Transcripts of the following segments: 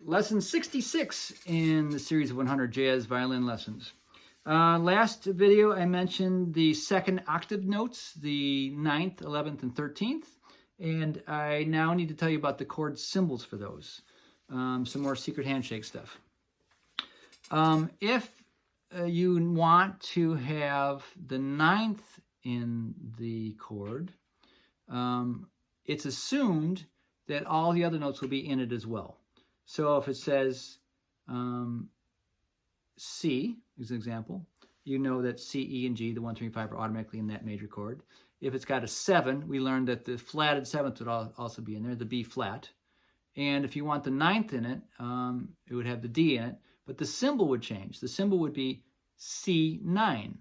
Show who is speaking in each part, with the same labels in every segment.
Speaker 1: Lesson 66 in the series of 100 jazz violin lessons. Last video I mentioned the second octave notes, the 9th, 11th, and 13th, and I now need to tell you about the chord symbols for those. Some more secret handshake stuff. If you want to have the 9th in the chord, it's assumed that all the other notes will be in it as well. So if it says C, as an example, you know that C, E, and G, the 1, 3, 5, are automatically in that major chord. If it's got a 7, we learned that the flatted 7th would also be in there, the B flat. And if you want the 9th in it, it would have the D in it, but the symbol would change. The symbol would be C9.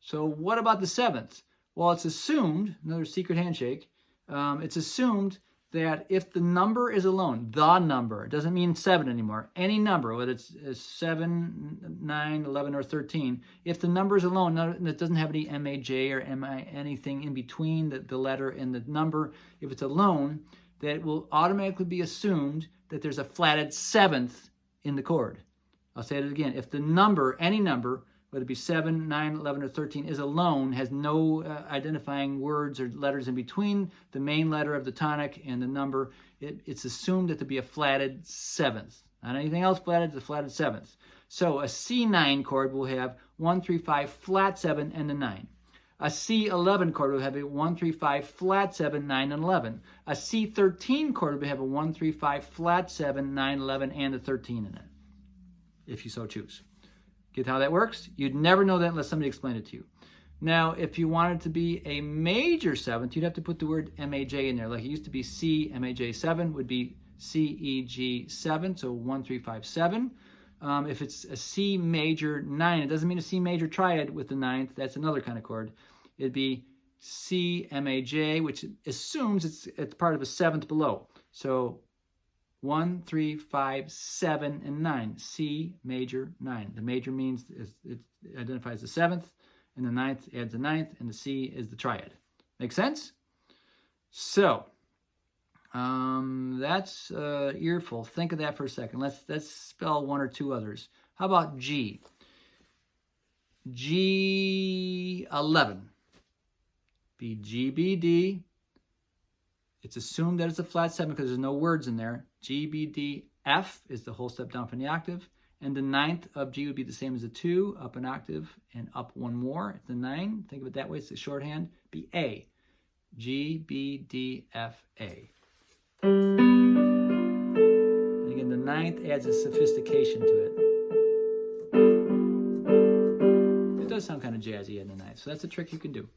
Speaker 1: So what about the 7th? Well, it's assumed, another secret handshake, it's assumed that if the number is alone, the number, it doesn't mean 7 anymore, any number, whether it's 7, 9, 11, or 13, if the number is alone, and it doesn't have any MAJ or MI, anything in between the letter and the number, if it's alone, that it will automatically be assumed that there's a flatted 7th in the chord. I'll say it again. If the number, any number, whether it be 7, 9, 11, or 13, is alone, has no identifying words or letters in between the main letter of the tonic and the number, it's assumed that to be a flatted 7th. Not anything else flatted, it's a flatted 7th. So a C9 chord will have 1, 3, 5, flat 7, and the 9. A C11 chord will have a 1, 3, 5, flat 7, 9, and 11. A C13 chord will have a 1, 3, 5, flat 7, 9, 11, and a 13 in it, if you so choose. Get how that works? You'd never know that unless somebody explained it to you. Now, if you wanted to be a major 7th, you'd have to put the word MAJ in there. Like it used to be C, MAJ 7 would be C, E, G 7, so 1, 3, 5, 7. If it's a C major 9, it doesn't mean a C major triad with the 9th. That's another kind of chord. It'd be C, MAJ, which assumes it's part of a 7th below. So 1, 3, 5, 7, and 9. C major 9. The major means it identifies the 7th, and the 9th adds the 9th, and the C is the triad. Make sense? So that's earful. Think of that for a second. Let's spell one or two others. How about G? G11. Be G, B, D. It's assumed that it's a flat 7 because there's no words in there. G, B, D, F is the whole step down from the octave. And the 9th of G would be the same as a 2, up an octave, and up one more. It's the 9. Think of it that way. It's the shorthand. Be A. G, B, D, F, A. And again, the 9th adds a sophistication to it. It does sound kind of jazzy in the 9th, so that's a trick you can do.